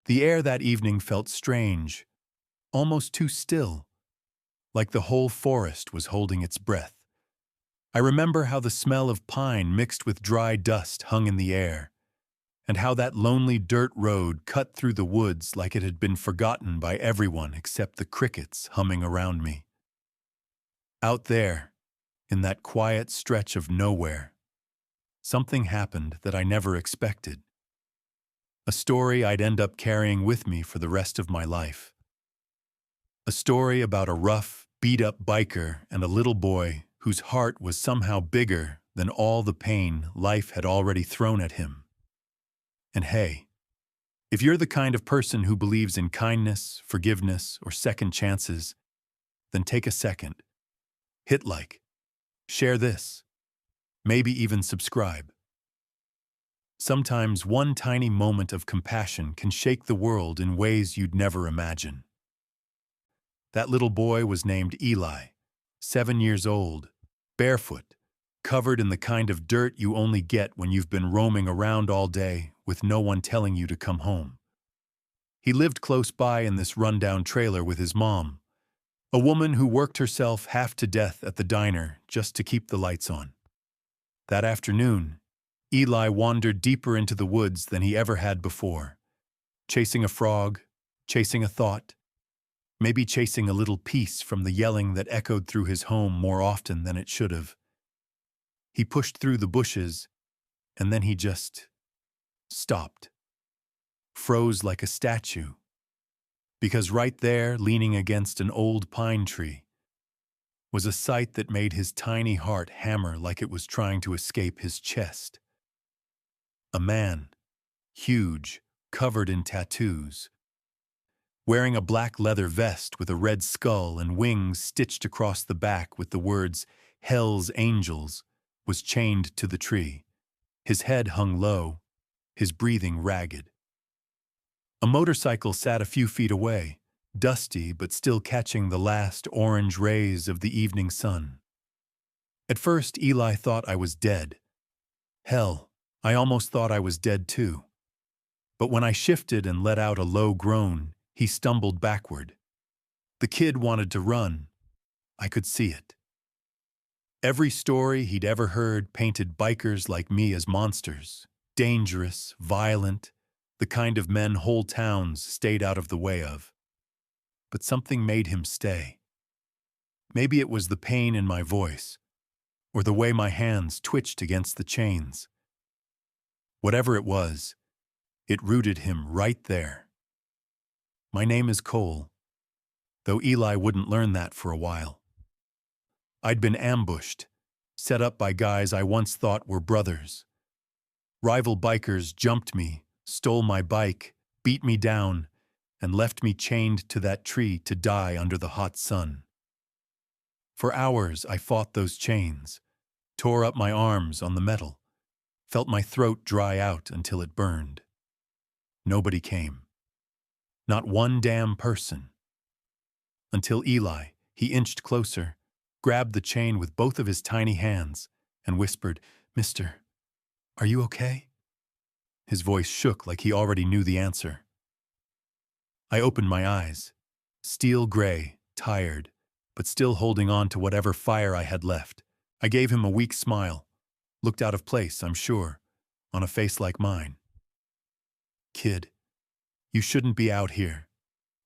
The air that evening felt strange, almost too still, like the whole forest was holding its breath. I remember how the smell of pine mixed with dry dust hung in the air, and how that lonely dirt road cut through the woods like it had been forgotten by everyone except the crickets humming around me. Out there, in that quiet stretch of nowhere, something happened that I never expected. A story I'd end up carrying with me for the rest of my life. A story about a rough, beat-up biker and a little boy whose heart was somehow bigger than all the pain life had already thrown at him. And hey, if you're the kind of person who believes in kindness, forgiveness, or second chances, then take a second. Hit like, share this, maybe even subscribe. Sometimes one tiny moment of compassion can shake the world in ways you'd never imagine. That little boy was named Eli, 7 years old, barefoot, covered in the kind of dirt you only get when you've been roaming around all day with no one telling you to come home. He lived close by in this rundown trailer with his mom, a woman who worked herself half to death at the diner just to keep the lights on. That afternoon, Eli wandered deeper into the woods than he ever had before, chasing a frog, chasing a thought, maybe chasing a little peace from the yelling that echoed through his home more often than it should have. He pushed through the bushes, and then he just stopped, froze like a statue, because right there, leaning against an old pine tree, was a sight that made his tiny heart hammer like it was trying to escape his chest. A man, huge, covered in tattoos, wearing a black leather vest with a red skull and wings stitched across the back with the words, "Hell's Angels," was chained to the tree. His head hung low, his breathing ragged. A motorcycle sat a few feet away, dusty but still catching the last orange rays of the evening sun. At first, Eli thought I was dead. Hell, I almost thought I was dead too. But when I shifted and let out a low groan, he stumbled backward. The kid wanted to run. I could see it. Every story he'd ever heard painted bikers like me as monsters, dangerous, violent, the kind of men whole towns stayed out of the way of. But something made him stay. Maybe it was the pain in my voice, or the way my hands twitched against the chains. Whatever it was, it rooted him right there. My name is Cole, though Eli wouldn't learn that for a while. I'd been ambushed, set up by guys I once thought were brothers. Rival bikers jumped me, stole my bike, beat me down, and left me chained to that tree to die under the hot sun. For hours I fought those chains, tore up my arms on the metal, felt my throat dry out until it burned. Nobody came. Not one damn person. Until Eli, he inched closer, grabbed the chain with both of his tiny hands, and whispered, "Mister, are you okay?" His voice shook like he already knew the answer. I opened my eyes, steel gray, tired, but still holding on to whatever fire I had left. I gave him a weak smile, looked out of place, I'm sure, on a face like mine. "Kid, you shouldn't be out here,"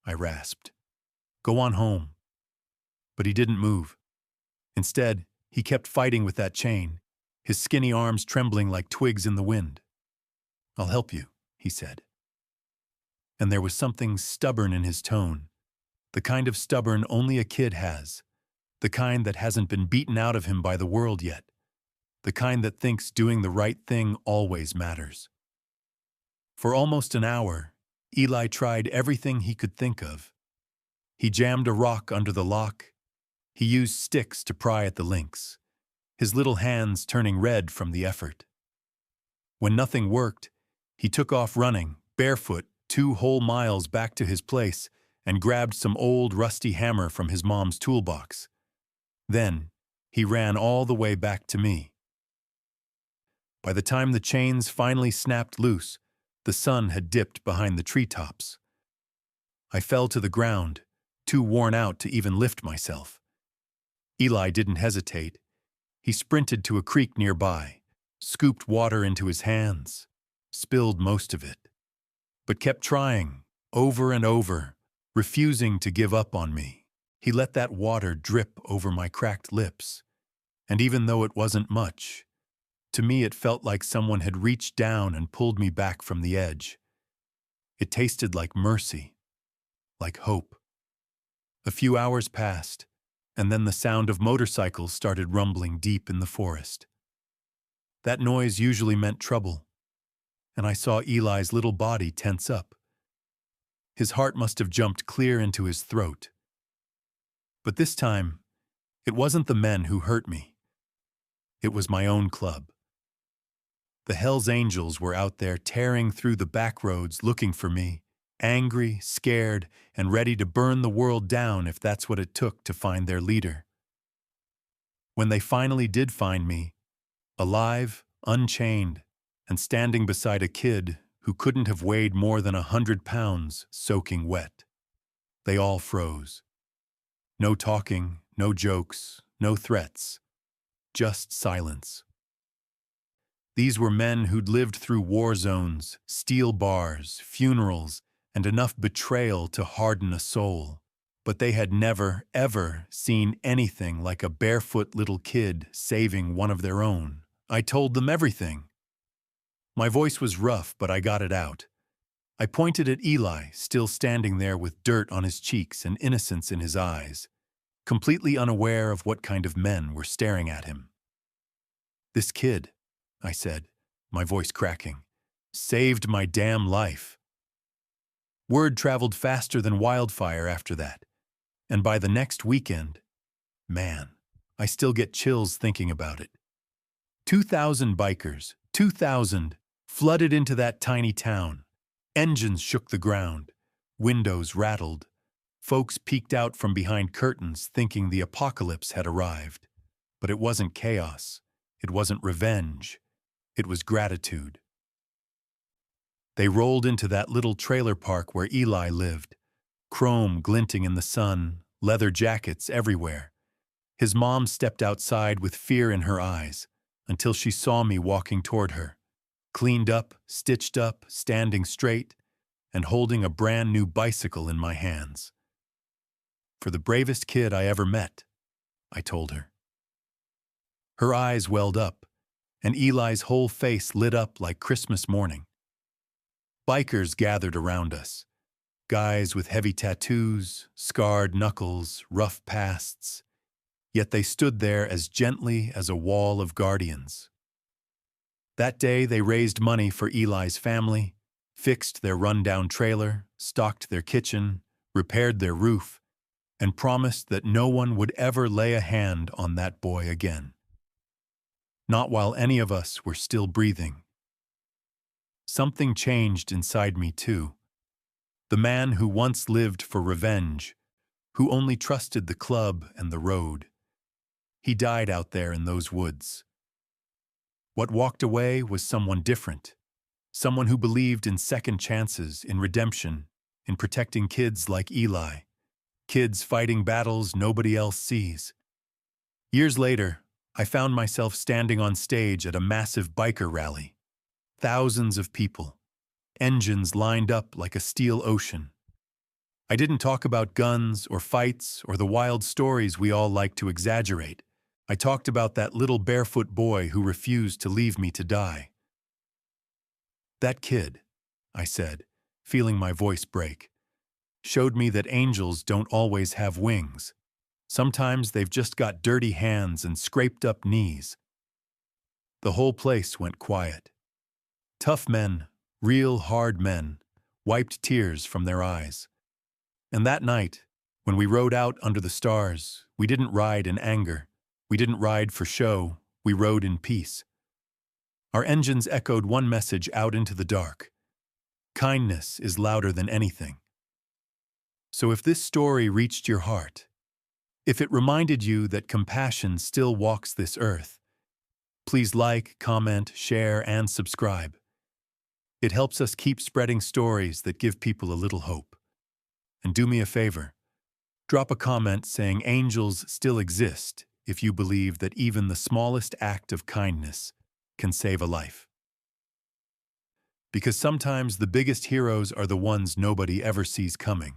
I rasped. "Go on home." But he didn't move. Instead, he kept fighting with that chain, his skinny arms trembling like twigs in the wind. "I'll help you," he said. And there was something stubborn in his tone, the kind of stubborn only a kid has, the kind that hasn't been beaten out of him by the world yet, the kind that thinks doing the right thing always matters. For almost an hour, Eli tried everything he could think of. He jammed a rock under the lock. He used sticks to pry at the links, his little hands turning red from the effort. When nothing worked, he took off running, barefoot, 2 whole miles back to his place and grabbed some old rusty hammer from his mom's toolbox. Then, he ran all the way back to me. By the time the chains finally snapped loose, The sun had dipped behind the treetops. I fell to the ground, too worn out to even lift myself. Eli didn't hesitate. He sprinted to a creek nearby, scooped water into his hands, spilled most of it, but kept trying, over and over, refusing to give up on me. He let that water drip over my cracked lips, and even though it wasn't much, to me it felt like someone had reached down and pulled me back from the edge. It tasted like mercy, like hope. A few hours passed, and then the sound of motorcycles started rumbling deep in the forest. That noise usually meant trouble, and I saw Eli's little body tense up. His heart must have jumped clear into his throat. But this time, it wasn't the men who hurt me. It was my own club. The Hells Angels were out there tearing through the back roads looking for me, angry, scared, and ready to burn the world down if that's what it took to find their leader. When they finally did find me, alive, unchained, and standing beside a kid who couldn't have weighed more than 100 pounds, soaking wet, they all froze. No talking, no jokes, no threats, just silence. These were men who'd lived through war zones, steel bars, funerals, and enough betrayal to harden a soul. But they had never, ever seen anything like a barefoot little kid saving one of their own. I told them everything. My voice was rough, but I got it out. I pointed at Eli, still standing there with dirt on his cheeks and innocence in his eyes, completely unaware of what kind of men were staring at him. "This kid," I said, my voice cracking, "saved my damn life." Word traveled faster than wildfire after that, and by the next weekend, man, I still get chills thinking about it. 2,000 bikers, 2,000, flooded into that tiny town. Engines shook the ground, windows rattled. Folks peeked out from behind curtains thinking the apocalypse had arrived. But it wasn't chaos, it wasn't revenge, it was gratitude. They rolled into that little trailer park where Eli lived, chrome glinting in the sun, leather jackets everywhere. His mom stepped outside with fear in her eyes until she saw me walking toward her, cleaned up, stitched up, standing straight, and holding a brand new bicycle in my hands. "For the bravest kid I ever met," I told her. Her eyes welled up, and Eli's whole face lit up like Christmas morning. Bikers gathered around us. Guys with heavy tattoos, scarred knuckles, rough pasts. Yet they stood there as gently as a wall of guardians. That day they raised money for Eli's family, fixed their rundown trailer, stocked their kitchen, repaired their roof, and promised that no one would ever lay a hand on that boy again. Not while any of us were still breathing. Something changed inside me too. The man who once lived for revenge, who only trusted the club and the road, he died out there in those woods. What walked away was someone different, someone who believed in second chances, in redemption, in protecting kids like Eli, kids fighting battles nobody else sees. Years later, I found myself standing on stage at a massive biker rally. Thousands of people, engines lined up like a steel ocean. I didn't talk about guns or fights or the wild stories we all like to exaggerate. I talked about that little barefoot boy who refused to leave me to die. "That kid," I said, feeling my voice break, "showed me that angels don't always have wings. Sometimes they've just got dirty hands and scraped up knees." The whole place went quiet. Tough men, real hard men, wiped tears from their eyes. And that night, when we rode out under the stars, we didn't ride in anger. We didn't ride for show. We rode in peace. Our engines echoed one message out into the dark. Kindness is louder than anything. So if this story reached your heart, if it reminded you that compassion still walks this earth, please like, comment, share, and subscribe. It helps us keep spreading stories that give people a little hope. And do me a favor, drop a comment saying angels still exist if you believe that even the smallest act of kindness can save a life. Because sometimes the biggest heroes are the ones nobody ever sees coming.